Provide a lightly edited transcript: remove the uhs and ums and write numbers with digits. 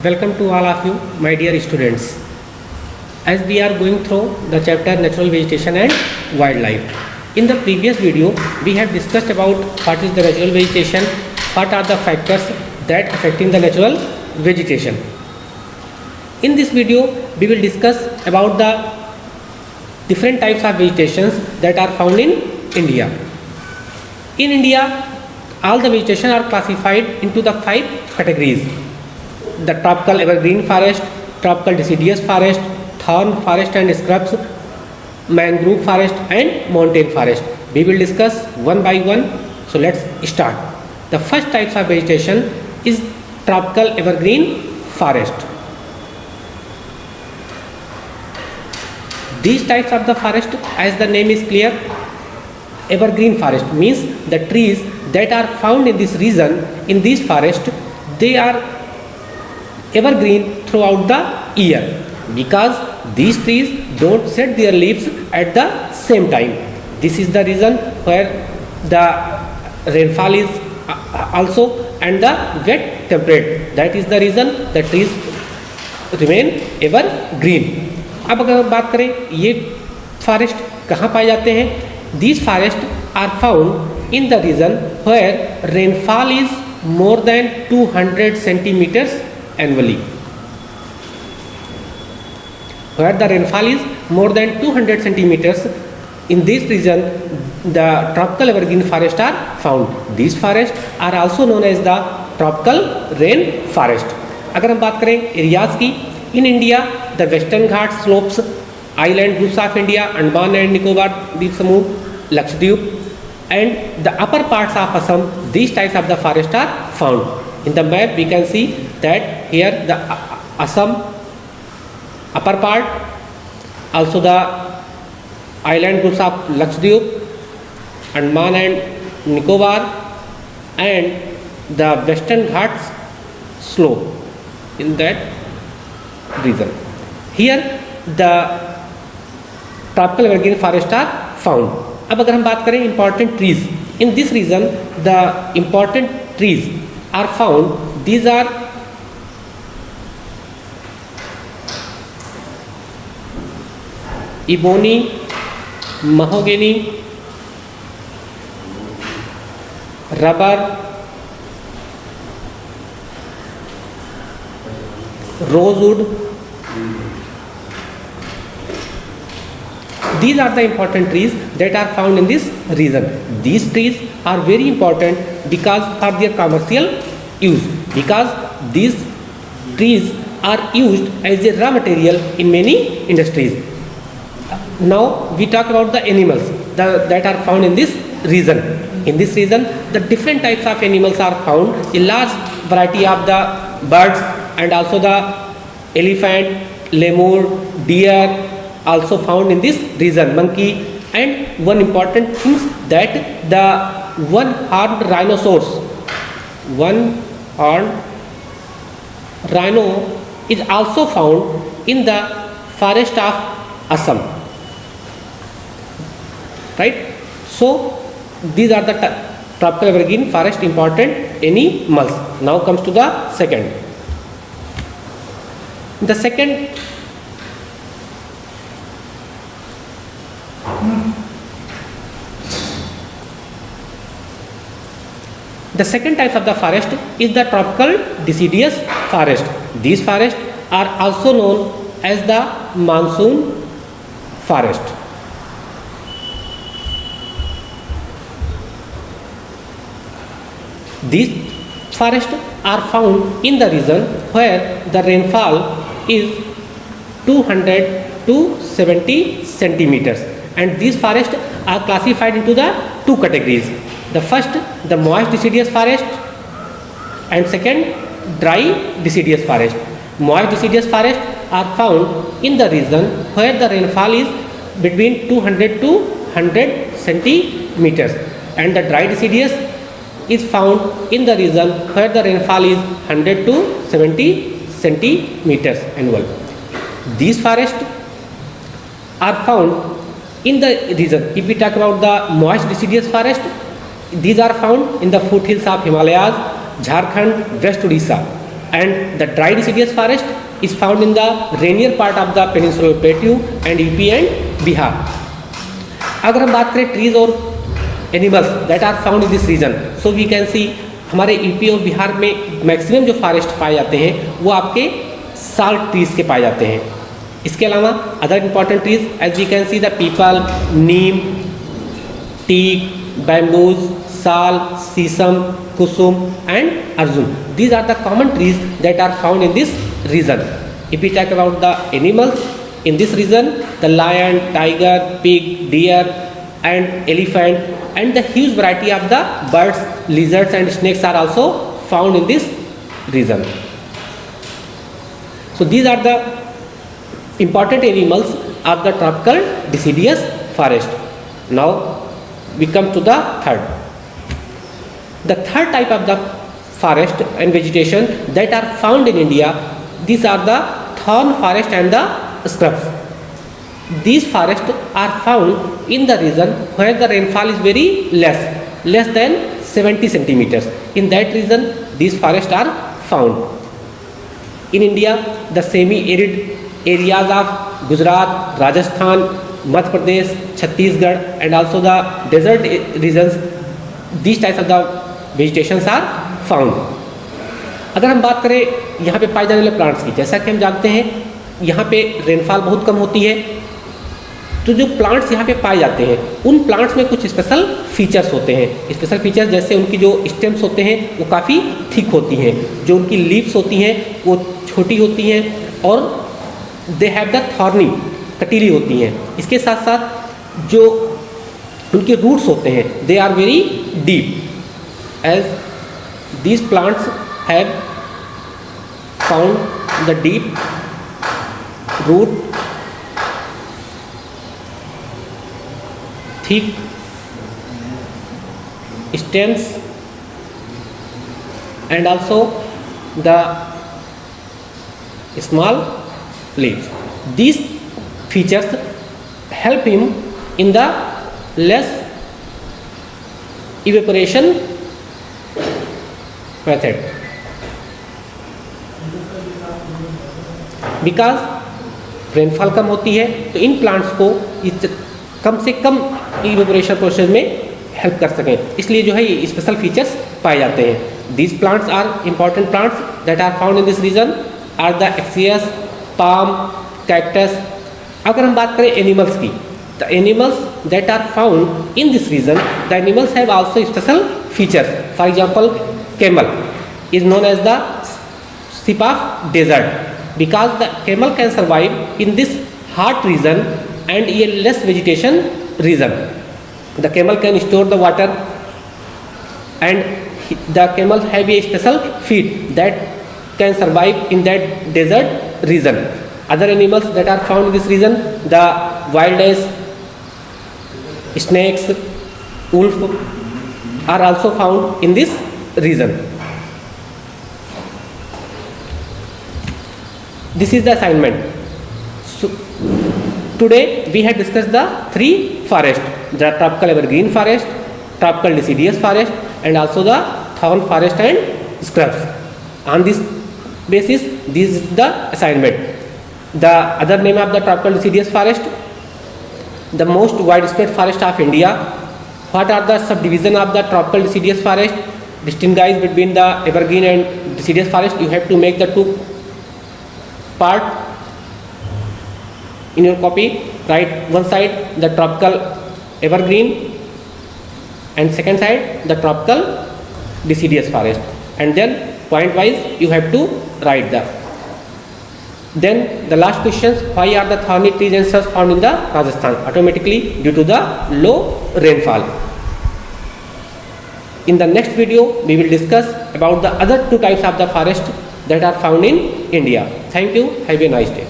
Welcome to all of you, my dear students. As we are going through the chapter Natural Vegetation and Wildlife. In the previous video, we have discussed about what is the natural vegetation, what are the factors that affecting the natural vegetation. In this video, we will discuss about the different types of vegetations that are found in India. In India, all the vegetation are classified into the 5 categories. The tropical evergreen forest, tropical deciduous forest, thorn forest and scrubs, mangrove forest and mountain forest. We will discuss one by one. So let's start. The first types of vegetation is tropical evergreen forest. These types of the forest, as the name is clear, evergreen forest means the trees that are found in this region, in this forest, they are evergreen throughout the year because these trees don't shed their leaves at the same time. This is the reason where the rainfall is also and the wet temperate. That is the reason the trees remain evergreen. अब अगर बात करें ये forest कहाँ पाए जाते हैं, these forests are found in the region where rainfall is more than 200 centimeters annually. Where the rainfall is more than 200 centimeters, in this region the tropical evergreen forests are found. These forests are also known as the tropical rain forest. अगर हम बात करें areas की, in India the western Ghats slopes, island groups of India, Andaman and Nicobar Deep Samood, Lakshadweep and the upper parts of Assam, these types of the forest are found. In the map we can see that here the Assam upper part, also the island groups of Lakshadweep, Andaman and Nicobar and the western Ghats slope in that region. Here the tropical evergreen forests are found. अब अगर हम बात करें important trees, in this region the important trees are found. These are ebony, mahogany, rubber, rosewood. These are the important trees that are found in this region. These trees are very important because of their commercial use, because these trees are used as a raw material in many industries. Now we talk about the animals that are found in this region. In this region the different types of animals are found, a large variety of the birds and also the elephant, lemur, deer also found in this region, monkey, and one important thing that the one-horned rhino is also found in the forest of Assam, right? So these are the tropical evergreen forest important animals. Now comes to the second. The second type of the forest is the tropical deciduous forest. These forests are also known as the monsoon forest. These forests are found in the region where the rainfall is 200 to 70 centimeters, and these forests are classified into the 2 categories. The first, the moist deciduous forest, and second, dry deciduous forest. Moist deciduous forests are found in the region where the rainfall is between 200 to 100 centimeters, and the dry deciduous is found in the region where the rainfall is 100 to 70 centimeters annual. These forests are found in the region. If we talk about the moist deciduous forest, these are found in the foothills of Himalayas, Jharkhand, West Odisha, and the dry deciduous forest is found in the rainier part of the peninsular plateau and UP and Bihar. अगर हम बात करें trees और animals that are found in this region, so we can see हमारे UP और बिहार में maximum जो forest पाए जाते हैं वो आपके साल्ट ट्रीज के पाए जाते हैं. इसके अलावा other important trees as we can see the peepal, neem, teak, bamboos, sal, sheesham, kusum and arjun. These are the common trees that are found in this region. If we talk about the animals in this region, the lion, tiger, pig, deer and elephant and the huge variety of the birds, lizards and snakes are also found in this region. So these are the important animals of the tropical deciduous forest. Now we come to the third. The third type of the forest and vegetation that are found in India, these are the thorn forest and the scrubs. These forests are found in the region where the rainfall is very less than 70 centimeters. In that region, these forests are found. In India, the semi-arid areas of Gujarat, Rajasthan, Madhya Pradesh, Chhattisgarh and also the desert regions, these types of the vegetations are found. अगर हम बात करें यहाँ पे पाए जाने वाले plants की, जैसा कि हम जानते हैं यहाँ पे रेनफॉल बहुत कम होती है, तो जो प्लांट्स यहाँ पे पाए जाते हैं उन प्लांट्स में कुछ स्पेशल फीचर्स होते हैं. स्पेशल फीचर्स जैसे उनकी जो स्टेम्स होते हैं वो काफ़ी थिक होती हैं, जो उनकी लीव्स होती हैं वो छोटी होती हैं और दे हैव द थॉर्नी, कटीली होती हैं. इसके साथ साथ जो उनके रूट्स होते हैं they are very deep, as these plants have found the deep root, thick stems and also the small leaves. These features help him in the less evaporation method. Because rainfall कम होती है तो इन plants को कम से कम evaporation process में हेल्प कर सकें, इसलिए जो है ये स्पेशल फीचर्स पाए जाते हैं. These plants are important plants that are found in this region are the acacias, palm, cactus. अगर हम बात करें एनिमल्स की, the animals that are found in this region, the animals have also special features. For example, camel is known as the sheep of desert because the camel can survive in this hot region and a less vegetation region. The camel can store the water and the camel have a special feet that can survive in that desert region. Other animals that are found in this region, the wild ass, snakes, wolf are also found in this region. This is the assignment. So today we have discussed the three forests: the tropical evergreen forest, tropical deciduous forest and also the thorn forest and scrubs. On this basis, this is the assignment. The other name of the tropical deciduous forest, the most widespread forest of India. What are the subdivision of the tropical deciduous forest? Distinguish between the evergreen and deciduous forest. You have to make the two part in your copy. Write one side the tropical evergreen and second side the tropical deciduous forest, and then point wise you have to write the. Then the last questions: why are the thorny trees and shrubs found in the Rajasthan? Automatically due to the low rainfall. In the next video, we will discuss about the other two types of the forest that are found in India. Thank you. Have a nice day.